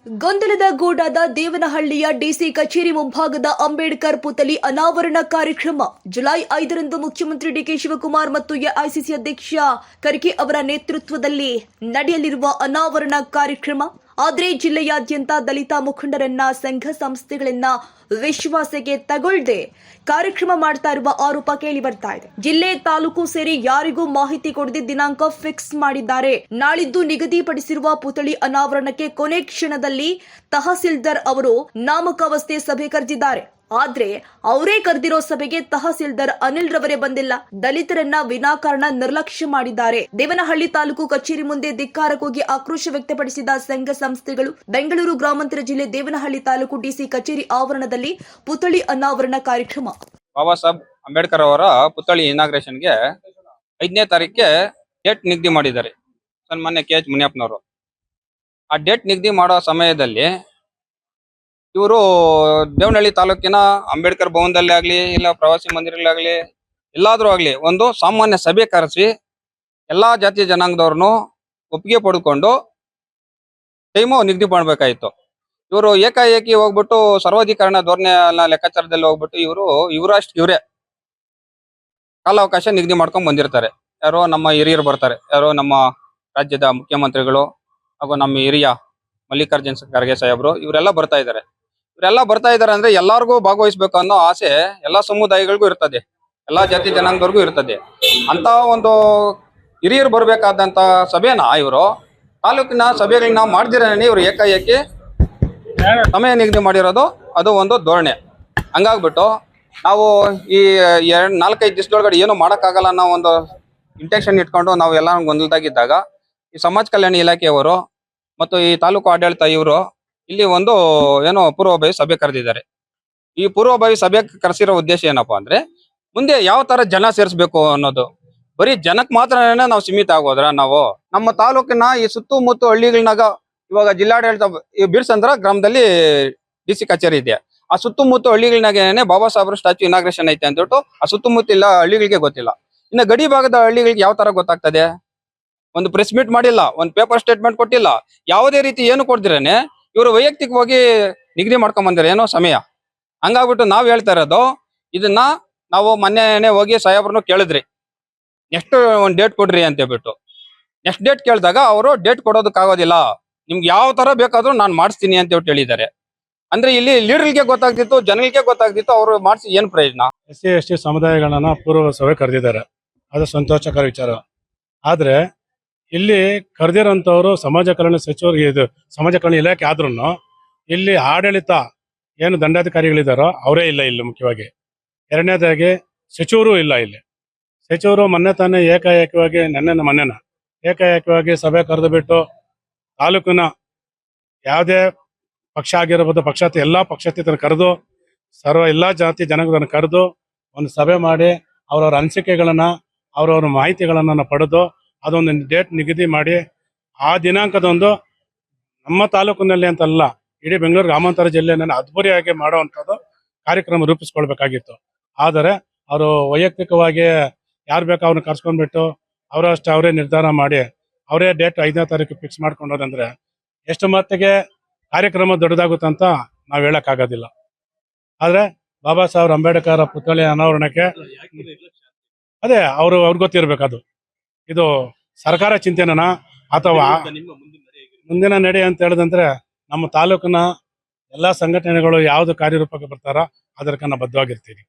ಗೊಂದಲದ ಗೂಡಾದ ದೇವನಹಳ್ಳಿಯ ಡಿಸಿ ಕಚೇರಿ ಮುಂಭಾಗದ ಅಂಬೇಡ್ಕರ್ ಪುತ್ಥಳಿ ಅನಾವರಣ ಕಾರ್ಯಕ್ರಮ ಜುಲೈ 5ರಂದು ಮುಖ್ಯಮಂತ್ರಿ ಡಿಕೆ ಶಿವಕುಮಾರ್ ಮತ್ತು ಎಐಸಿಸಿ ಅಧ್ಯಕ್ಷ ಖರ್ಗೆ ಅವರ ನೇತೃತ್ವದಲ್ಲಿ ನಡೆಯಲಿರುವ ಅನಾವರಣ ಕಾರ್ಯಕ್ರಮ. ಆದರೆ ಜಿಲ್ಲೆಯಾದ್ಯಂತ ದಲಿತ ಮುಖಂಡರನ್ನ, ಸಂಘ ಸಂಸ್ಥೆಗಳನ್ನ ವಿಶ್ವಾಸಕ್ಕೆ ತಗೊಳ್ಳದೆ ಕಾರ್ಯಕ್ರಮ ಮಾಡ್ತಾ ಇರುವ ಆರೋಪ ಕೇಳಿ ಬರ್ತಾ ಇದೆ. ಜಿಲ್ಲೆ, ತಾಲೂಕು ಸೇರಿ ಯಾರಿಗೂ ಮಾಹಿತಿ ಕೊಡದೆ ದಿನಾಂಕ ಫಿಕ್ಸ್ ಮಾಡಿದ್ದಾರೆ. ನಾಳಿದ್ದು ನಿಗದಿಪಡಿಸಿರುವ ಪುತ್ಥಳಿ ಅನಾವರಣಕ್ಕೆ ಕೊನೆ ಕ್ಷಣದಲ್ಲಿ ತಹಸೀಲ್ದಾರ್ ಅವರು ನಾಮಕಾವಸ್ಥೆ ಸಭೆ ಕರೆದಿದ್ದಾರೆ. ಆದ್ರೆ ಅವರೇ ಕರೆದಿರೋ ಸಭೆಗೆ ತಹಸೀಲ್ದಾರ್ ಅನಿಲ್ ರವರೇ ಬಂದಿಲ್ಲ. ದಲಿತರನ್ನ ವಿನಾಕಾರಣ ನಿರ್ಲಕ್ಷ್ಯ ಮಾಡಿದ್ದಾರೆ. ದೇವನಹಳ್ಳಿ ತಾಲೂಕು ಕಚೇರಿ ಮುಂದೆ ಧಿಕ್ಕಾರಕ್ಕೋಗಿ ಆಕ್ರೋಶ ವ್ಯಕ್ತಪಡಿಸಿದ ಸಂಘ ಸಂಸ್ಥೆಗಳು. ಬೆಂಗಳೂರು ಗ್ರಾಮಾಂತರ ಜಿಲ್ಲೆ ದೇವನಹಳ್ಳಿ ತಾಲೂಕು ಡಿಸಿ ಕಚೇರಿ ಆವರಣದಲ್ಲಿ ಪುತ್ಥಳಿ ಅನಾವರಣ ಕಾರ್ಯಕ್ರಮ. ಬಾಬಾ ಸಾಹೇಬ್ ಅಂಬೇಡ್ಕರ್ ಅವರ ಪುತ್ಥಳಿ ಇನಾಗ್ರೇಷನ್ಗೆ 5ನೇ ತಾರೀಕಿಗೆ ಡೇಟ್ ನಿಗದಿ ಮಾಡಿದ್ದಾರೆ ಸನ್ಮಾನ್ಯ KH ಮುನಿಯಪ್ಪನವರು. ಆ ಡೇಟ್ ನಿಗದಿ ಮಾಡೋ ಸಮಯದಲ್ಲಿ ಇವರು ದೇವನಹಳ್ಳಿ ತಾಲೂಕಿನ ಅಂಬೇಡ್ಕರ್ ಭವನದಲ್ಲಿ ಆಗ್ಲಿ, ಇಲ್ಲ ಪ್ರವಾಸಿ ಮಂದಿರಗಳಾಗ್ಲಿ, ಎಲ್ಲಾದ್ರೂ ಆಗ್ಲಿ ಒಂದು ಸಾಮಾನ್ಯ ಸಭೆ ಕರೆಸಿ ಎಲ್ಲಾ ಜಾತಿ ಜನಾಂಗದವ್ರನ್ನು ಒಪ್ಪಿಗೆ ಪಡೆದುಕೊಂಡು ಟೈಮು ನಿಗದಿ ಮಾಡಬೇಕಾಯ್ತು. ಇವರು ಏಕಾಏಕಿ ಹೋಗ್ಬಿಟ್ಟು ಸರ್ವಾಧಿಕರಣ ಧೋರಣೆ ಲೆಕ್ಕಾಚಾರದಲ್ಲಿ ಹೋಗ್ಬಿಟ್ಟು ಇವರೇ ಕಾಲಾವಕಾಶ ನಿಗದಿ ಮಾಡ್ಕೊಂಡ್ ಬಂದಿರ್ತಾರೆ. ಯಾರೋ ನಮ್ಮ ಹಿರಿಯರು ಬರ್ತಾರೆ, ಯಾರೋ ನಮ್ಮ ರಾಜ್ಯದ ಮುಖ್ಯಮಂತ್ರಿಗಳು ಹಾಗೂ ನಮ್ಮ ಹಿರಿಯ ಮಲ್ಲಿಕಾರ್ಜುನ್ ಖರ್ಗೆ ಸಾಹೇಬ್ರು ಇವರೆಲ್ಲ ಬರ್ತಾ ಇದ್ದಾರೆ ಅಂದ್ರೆ ಎಲ್ಲಾರ್ಗೂ ಭಾಗವಹಿಸ್ಬೇಕು ಅನ್ನೋ ಆಸೆ ಎಲ್ಲಾ ಸಮುದಾಯಗಳಿಗೂ ಇರ್ತದೆ, ಎಲ್ಲಾ ಜಾತಿ ಜನಾಂಗದವ್ರಿಗೂ ಇರ್ತದೆ. ಅಂತ ಒಂದು ಹಿರಿಯರು ಬರ್ಬೇಕಾದಂತ ಸಭೆನ ಇವರು ತಾಲೂಕಿನ ಸಭೆಗಳನ್ನ ಮಾಡ್ದಿರೇನೆ ಇವ್ರು ಏಕಾಏಕಿ ಸಮಯ ನಿಗದಿ ಮಾಡಿರೋದು. ಅದು ಒಂದು ಧೋರಣೆ. ಹಂಗಾಗ್ಬಿಟ್ಟು ನಾವು ಈ 4-5 ದಿವಸದೊಳಗಡೆ ಏನು ಮಾಡೋಕ್ಕಾಗಲ್ಲ ಅನ್ನೋ ಒಂದು ಇಂಟೆನ್ಷನ್ ಇಟ್ಕೊಂಡು ನಾವು ಎಲ್ಲ ಗೊಂದಲದಾಗಿದ್ದಾಗ ಈ ಸಮಾಜ ಕಲ್ಯಾಣ ಇಲಾಖೆಯವರು ಮತ್ತು ಈ ತಾಲೂಕು ಆಡಳಿತ ಇವರು ಇಲ್ಲಿ ಒಂದು ಏನೋ ಪೂರ್ವಭಾವಿ ಸಭೆ ಕರೆದಿದ್ದಾರೆ. ಈ ಪೂರ್ವಭಾವಿ ಸಭೆ ಕರೆಸಿರೋ ಉದ್ದೇಶ ಏನಪ್ಪಾ ಅಂದ್ರೆ ಮುಂದೆ ಯಾವ ತರ ಜನ ಸೇರಿಸ್ಬೇಕು ಅನ್ನೋದು. ಬರೀ ಜನಕ್ಕೆ ಮಾತ್ರನೇ ನಾವು ಸೀಮಿತ ಆಗೋದ್ರ ನಾವು ನಮ್ಮ ತಾಲೂಕಿನ ಈ ಸುತ್ತಮುತ್ತ ಹಳ್ಳಿಗಳಾಗ ಇವಾಗ ಜಿಲ್ಲಾಡಳಿತ ಬಿರ್ಸಂದ್ರ ಗ್ರಾಮದಲ್ಲಿ ಡಿಸಿ ಕಚೇರಿ ಇದೆ. ಆ ಸುತ್ತಮುತ್ತ ಹಳ್ಳಿಗಳಾಗೇನೆ ಬಾಬಾ ಸಾಹೇಬ್ರ ಸ್ಟ್ಯಾಚ್ಯೂ ಇನಾಗ್ರೇಷನ್ ಐತೆ ಅಂದ್ಬಿಟ್ಟು ಆ ಸುತ್ತಮುತ್ತ ಇಲ್ಲ ಹಳ್ಳಿಗಳಿಗೆ ಗೊತ್ತಿಲ್ಲ. ಇನ್ನು ಗಡಿ ಭಾಗದ ಹಳ್ಳಿಗಳಿಗೆ ಯಾವ ತರ ಗೊತ್ತಾಗ್ತದೆ? ಒಂದು ಪ್ರೆಸ್ ಮೀಟ್ ಮಾಡಿಲ್ಲ, ಒಂದು ಪೇಪರ್ ಸ್ಟೇಟ್ಮೆಂಟ್ ಕೊಟ್ಟಿಲ್ಲ, ಯಾವುದೇ ರೀತಿ ಏನು ಕೊಡ್ದಿರೇನೆ ಇವರು ವೈಯಕ್ತಿಕವಾಗಿ ನಿಗದಿ ಮಾಡ್ಕೊಂಡ್ ಬಂದಿರ ಏನೋ ಸಮಯ. ಹಂಗಾಗ್ಬಿಟ್ಟು ನಾವ್ ಹೇಳ್ತಾ ಇರೋದು ಇದನ್ನ ನಾವು ಮೊನ್ನೆ ಹೋಗಿ ಸಾಹೇಬ್ರನ್ನು ಕೇಳಿದ್ರಿ, ನೆಕ್ಸ್ಟ್ ಒಂದು ಡೇಟ್ ಕೊಡ್ರಿ ಅಂತ ಹೇಳ್ಬಿಟ್ಟು. ನೆಕ್ಸ್ಟ್ ಡೇಟ್ ಕೇಳಿದಾಗ ಅವರು ಡೇಟ್ ಕೊಡೋದಕ್ಕಾಗೋದಿಲ್ಲ, ನಿಮ್ಗೆ ಯಾವ ತರ ಬೇಕಾದ್ರೂ ನಾನು ಮಾಡಿಸ್ತೀನಿ ಅಂತ ಹೇಳ್ಬಿಟ್ಟು ಹೇಳಿದ್ದಾರೆ. ಅಂದ್ರೆ ಇಲ್ಲಿ ಲೀಡರ್ಗೆ ಗೊತ್ತಾಗ್ತಿತ್ತು, ಜನಗಳಿಗೆ ಗೊತ್ತಾಗ್ತಿತ್ತು, ಅವರು ಮಾಡಿಸಿ ಏನ್ ಪ್ರಯೋಜನ? SC/ST ಸಮುದಾಯಗಳನ್ನ ಪೂರ್ವ ಸಭೆ ಕರೆದಿದ್ದಾರೆ, ಅದು ಸಂತೋಷಕರ ವಿಚಾರ. ಆದ್ರೆ ಇಲ್ಲಿ ಕರೆದಿರೋಂಥವ್ರು ಸಮಾಜ ಕಲ್ಯಾಣ ಸಚಿವರಿಗೆ, ಇದು ಸಮಾಜ ಕಲ್ಯಾಣ ಇಲಾಖೆ ಆದ್ರೂ ಇಲ್ಲಿ ಆಡಳಿತ ಏನು ದಂಡಾಧಿಕಾರಿಗಳಿದಾರೋ ಅವರೇ ಇಲ್ಲ ಇಲ್ಲಿ. ಮುಖ್ಯವಾಗಿ ಎರಡನೇದಾಗಿ ಸಚಿವರು ಇಲ್ಲ ಇಲ್ಲಿ. ಸಚಿವರು ಮೊನ್ನೆ ತಾನೇ ಏಕಾಏಕವಾಗಿ ಮೊನ್ನೆನ ಏಕಾಏಕವಾಗಿ ಸಭೆ ಕರೆದು ಬಿಟ್ಟು ತಾಲೂಕಿನ ಯಾವುದೇ ಪಕ್ಷ ಆಗಿರಬಹುದು, ಪಕ್ಷಾತಿ ಎಲ್ಲಾ ಪಕ್ಷಾತೀತರನ್ನು ಕರೆದು ಎಲ್ಲಾ ಜಾತಿ ಜನಾಂಗದನ್ನು ಕರೆದು ಒಂದು ಸಭೆ ಮಾಡಿ ಅವ್ರವ್ರ ಅನಿಸಿಕೆಗಳನ್ನ, ಅವ್ರವ್ರ ಮಾಹಿತಿಗಳನ್ನ ಪಡೆದು ಅದೊಂದು ಡೇಟ್ ನಿಗದಿ ಮಾಡಿ ಆ ದಿನಾಂಕದೊಂದು ನಮ್ಮ ತಾಲೂಕಿನಲ್ಲಿ ಅಂತಲ್ಲ, ಇಡೀ ಬೆಂಗಳೂರು ಗ್ರಾಮಾಂತರ ಜಿಲ್ಲೆಯನ್ನು ಅದ್ಭುರಿಯಾಗಿ ಮಾಡುವಂಥದ್ದು ಕಾರ್ಯಕ್ರಮ ರೂಪಿಸ್ಕೊಳ್ಬೇಕಾಗಿತ್ತು. ಆದರೆ ಅವರು ವೈಯಕ್ತಿಕವಾಗಿ ಯಾರು ಬೇಕೋ ಅವ್ರನ್ನ ಕರ್ಸ್ಕೊಂಡ್ಬಿಟ್ಟು ಅವರಷ್ಟು ಅವರೇ ನಿರ್ಧಾರ ಮಾಡಿ ಅವರೇ ಡೇಟ್ 5ನೇ ತಾರೀಕು ಫಿಕ್ಸ್ ಮಾಡ್ಕೊಂಡೋದಂದ್ರೆ ಎಷ್ಟು ಮಟ್ಟಿಗೆ ಕಾರ್ಯಕ್ರಮ ದೊಡ್ಡದಾಗುತ್ತಂತ ನಾವು ಹೇಳಕ್ಕಾಗೋದಿಲ್ಲ. ಆದ್ರೆ ಬಾಬಾ ಸಾಹೇಬ್ ಅಂಬೇಡ್ಕರ್ ಪುತ್ಥಳಿ ಅನಾವರಣಕ್ಕೆ ಅದೇ ಅವ್ರಿಗೆ ಗೊತ್ತಿರ್ಬೇಕದು. ಇದು ಸರ್ಕಾರ ಚಿಂತನೆನ ಅಥವಾ ಮುಂದಿನ ನಡೆ ಅಂತ ಹೇಳಿದಂದ್ರೆ ನಮ್ಮ ತಾಲೂಕಿನ ಎಲ್ಲಾ ಸಂಘಟನೆಗಳು ಯಾವ್ದು ಕಾರ್ಯರೂಪಕ್ಕೆ ಬರ್ತಾರ ಅದಕ್ಕೆ ನಾವು ಬದ್ಧವಾಗಿರ್ತೀವಿ.